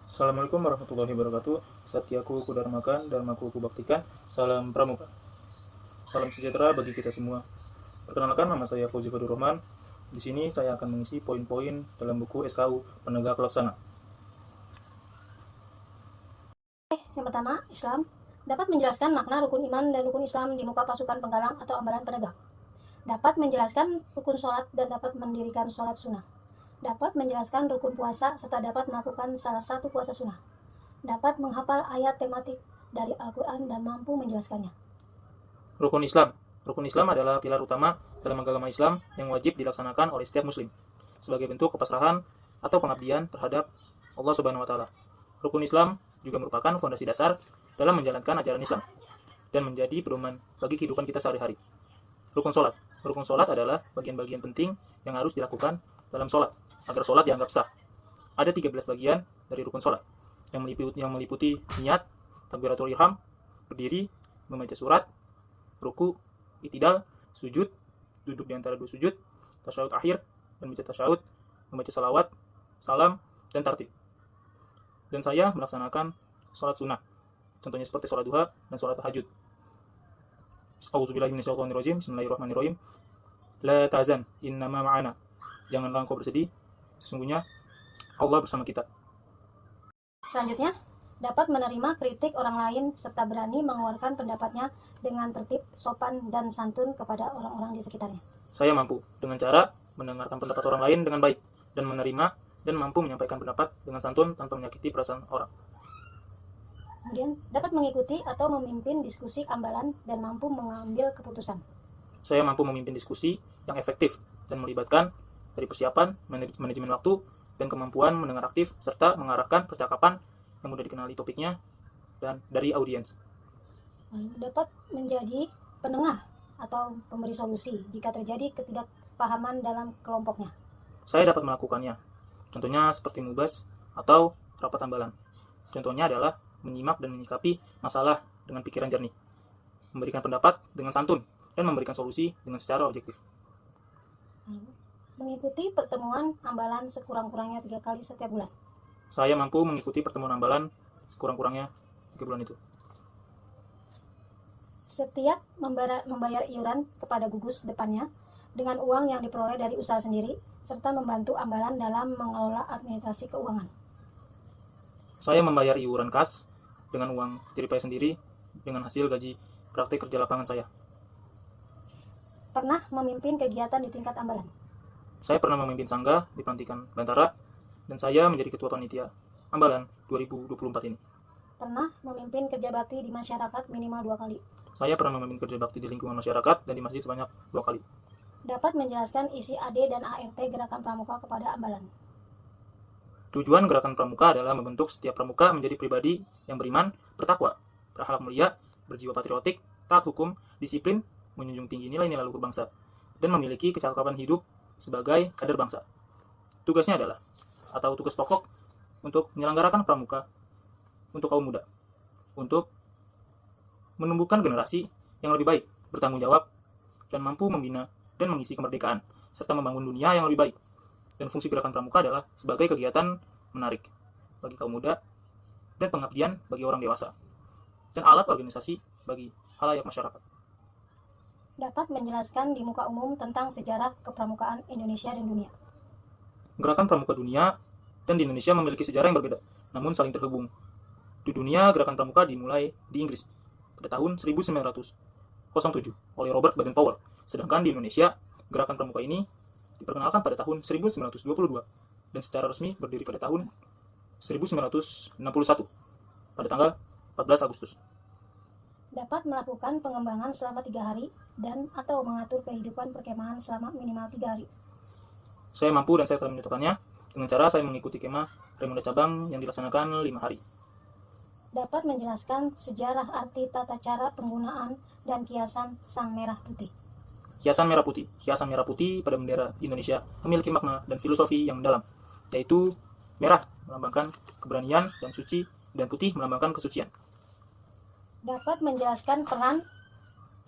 Assalamualaikum warahmatullahi wabarakatuh. Satyaku kudarmakan, dharmaku kubaktikan. Salam pramuka. Salam sejahtera bagi kita semua. Perkenalkan, nama saya Fauzi Fadur Rahman. Di sini saya akan mengisi poin-poin dalam buku SKU Penegak Pelaksana. Yang pertama, Islam dapat menjelaskan makna rukun iman dan rukun Islam di muka pasukan penggalang atau ambalan penegak. Dapat menjelaskan rukun sholat dan dapat mendirikan sholat sunnah. Dapat menjelaskan rukun puasa serta dapat melakukan salah satu puasa sunnah. Dapat menghafal ayat tematik dari Al-Quran dan mampu menjelaskannya. Rukun Islam. Rukun Islam adalah pilar utama dalam agama Islam yang wajib dilaksanakan oleh setiap muslim sebagai bentuk kepasrahan atau pengabdian terhadap Allah Subhanahu wa taala. Rukun Islam juga merupakan fondasi dasar dalam menjalankan ajaran Islam dan menjadi pedoman bagi kehidupan kita sehari-hari. Rukun sholat. Rukun sholat adalah bagian-bagian penting yang harus dilakukan dalam sholat agar sholat dianggap sah. Ada 13 bagian dari rukun sholat yang meliputi niat, takbiratul ihram, berdiri, membaca surat, ruku, itidal, sujud, duduk di antara dua sujud, tasyahud akhir, dan baca tasyahud, membaca salawat, salam, dan tartib. Dan saya melaksanakan sholat sunnah, contohnya seperti sholat duha dan sholat tahajud. Auzubillahiminasyaitonirrajim. Bismillahirrahmanirrahim. La tahzan, innama ma'ana. Janganlah engkau bersedih, sesungguhnya Allah bersama kita. Selanjutnya, dapat menerima kritik orang lain serta berani mengeluarkan pendapatnya dengan tertib, sopan, dan santun kepada orang-orang di sekitarnya. Saya mampu dengan cara mendengarkan pendapat orang lain dengan baik dan menerima dan mampu menyampaikan pendapat dengan santun tanpa menyakiti perasaan orang. Kemudian, dapat mengikuti atau memimpin diskusi ambalan dan mampu mengambil keputusan. Saya mampu memimpin diskusi yang efektif dan melibatkan dari persiapan, manajemen waktu, dan kemampuan mendengar aktif serta mengarahkan percakapan yang mudah dikenali topiknya dan dari audiens. Dapat menjadi penengah atau pemberi solusi jika terjadi ketidakpahaman dalam kelompoknya. Saya dapat melakukannya, contohnya seperti mubas atau rapat ambalan. Contohnya adalah menyimak dan menyikapi masalah dengan pikiran jernih, memberikan pendapat dengan santun, dan memberikan solusi dengan secara objektif. Mengikuti pertemuan ambalan sekurang-kurangnya 3 kali setiap bulan. Saya mampu mengikuti pertemuan ambalan sekurang-kurangnya 3 bulan itu. Setiap membayar iuran kepada gugus depannya dengan uang yang diperoleh dari usaha sendiri, serta membantu ambalan dalam mengelola administrasi keuangan. Saya membayar iuran kas dengan uang jeripaya sendiri dengan hasil gaji praktik kerja lapangan saya. Pernah memimpin kegiatan di tingkat ambalan. Saya pernah memimpin sangga di Pelantikan Bantara dan saya menjadi ketua panitia ambalan 2024 ini. Pernah memimpin kerja bakti di masyarakat minimal 2 kali. Saya pernah memimpin kerja bakti di lingkungan masyarakat dan di masjid sebanyak 2 kali. Dapat menjelaskan isi AD dan ART Gerakan Pramuka kepada ambalan. Tujuan Gerakan Pramuka adalah membentuk setiap pramuka menjadi pribadi yang beriman, bertakwa, berakhlak mulia, berjiwa patriotik, taat hukum, disiplin, menjunjung tinggi nilai-nilai luhur bangsa, dan memiliki kecakapan hidup sebagai kader bangsa. Tugasnya adalah, atau tugas pokok, untuk menyelenggarakan pramuka untuk kaum muda, untuk menumbuhkan generasi yang lebih baik, bertanggung jawab, dan mampu membina dan mengisi kemerdekaan, serta membangun dunia yang lebih baik. Dan fungsi Gerakan Pramuka adalah sebagai kegiatan menarik bagi kaum muda dan pengabdian bagi orang dewasa, dan alat organisasi bagi halayak masyarakat. Dapat menjelaskan di muka umum tentang sejarah kepramukaan Indonesia dan dunia. Gerakan Pramuka dunia dan di Indonesia memiliki sejarah yang berbeda, namun saling terhubung. Di dunia, Gerakan Pramuka dimulai di Inggris pada tahun 1907 oleh Robert Baden-Powell, sedangkan di Indonesia, Gerakan Pramuka ini diperkenalkan pada tahun 1922 dan secara resmi berdiri pada tahun 1961 pada tanggal 14 Agustus. Dapat melakukan pengembangan selama 3 hari dan atau mengatur kehidupan perkemahan selama minimal 3 hari. Saya mampu dan saya telah menyatakannya dengan cara saya mengikuti kemah Raimonda Cabang yang dilaksanakan 5 hari. Dapat menjelaskan sejarah arti tata cara penggunaan dan kiasan sang merah putih. Hiasan merah putih. Hiasan merah putih pada bendera Indonesia memiliki makna dan filosofi yang mendalam, yaitu merah melambangkan keberanian dan suci, dan putih melambangkan kesucian. Dapat menjelaskan peran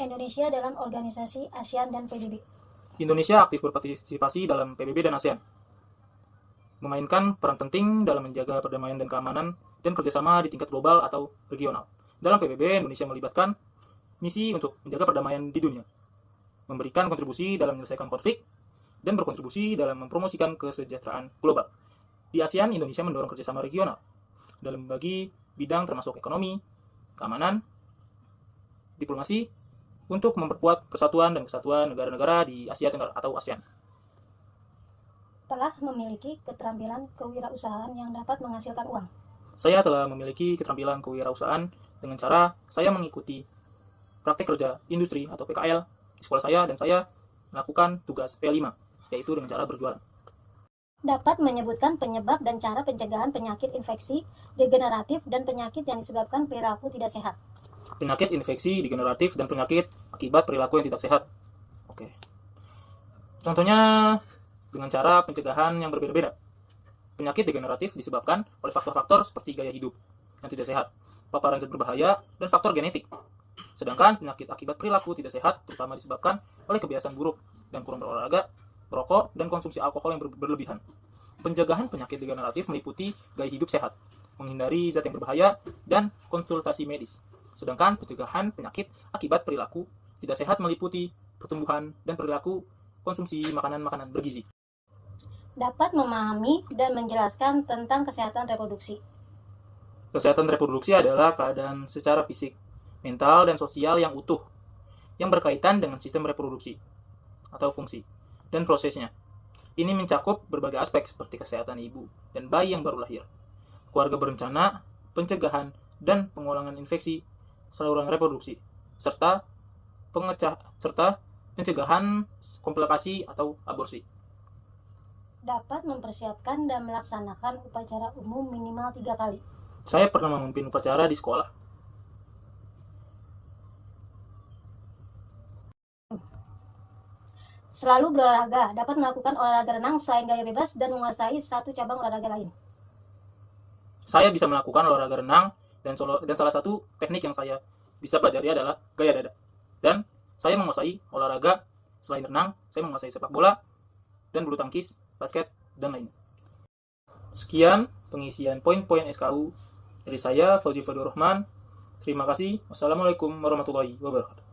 Indonesia dalam organisasi ASEAN dan PBB. Indonesia aktif berpartisipasi dalam PBB dan ASEAN. memainkan peran penting dalam menjaga perdamaian dan keamanan dan kerjasama di tingkat global atau regional. Dalam PBB, Indonesia melibatkan misi untuk menjaga perdamaian di dunia, memberikan kontribusi dalam menyelesaikan konflik, dan berkontribusi dalam mempromosikan kesejahteraan global. Di ASEAN, Indonesia mendorong kerjasama regional dalam berbagai bidang termasuk ekonomi, keamanan, diplomasi, untuk memperkuat persatuan dan kesatuan negara-negara di Asia Tenggara atau ASEAN. Telah memiliki keterampilan kewirausahaan yang dapat menghasilkan uang. Saya telah memiliki keterampilan kewirausahaan dengan cara saya mengikuti praktek kerja industri atau PKL di sekolah saya, dan saya melakukan tugas P5, yaitu dengan cara berjualan. Dapat menyebutkan penyebab dan cara pencegahan penyakit infeksi degeneratif dan penyakit yang disebabkan perilaku tidak sehat. Penyakit infeksi degeneratif dan penyakit akibat perilaku yang tidak sehat. Oke. Contohnya dengan cara pencegahan yang berbeda-beda. Penyakit degeneratif disebabkan oleh faktor-faktor seperti gaya hidup yang tidak sehat, paparan zat berbahaya, dan faktor genetik. Sedangkan penyakit akibat perilaku tidak sehat terutama disebabkan oleh kebiasaan buruk dan kurang berolahraga, merokok, dan konsumsi alkohol yang berlebihan. Pencegahan penyakit degeneratif meliputi gaya hidup sehat, menghindari zat yang berbahaya, dan konsultasi medis. Sedangkan pencegahan penyakit akibat perilaku tidak sehat meliputi pertumbuhan dan perilaku konsumsi makanan-makanan bergizi. Dapat memahami dan menjelaskan tentang kesehatan reproduksi. Kesehatan reproduksi adalah keadaan secara fisik, mental, dan sosial yang utuh, yang berkaitan dengan sistem reproduksi atau fungsi dan prosesnya. Ini mencakup berbagai aspek seperti kesehatan ibu dan bayi yang baru lahir, keluarga berencana, pencegahan dan pengulangan infeksi saluran reproduksi, serta pencegahan komplikasi atau aborsi. Dapat mempersiapkan dan melaksanakan upacara umum minimal 3 kali. Saya pernah memimpin upacara di sekolah. Selalu berolahraga, dapat melakukan olahraga renang selain gaya bebas dan menguasai satu cabang olahraga lain. Saya bisa melakukan olahraga renang dan salah satu teknik yang saya bisa pelajari adalah gaya dada. Dan saya menguasai olahraga selain renang, saya menguasai sepak bola dan bulu tangkis, basket, dan lainnya. Sekian pengisian poin-poin SKU dari saya, Fauzi Fadurrahman. Terima kasih. Wassalamualaikum warahmatullahi wabarakatuh.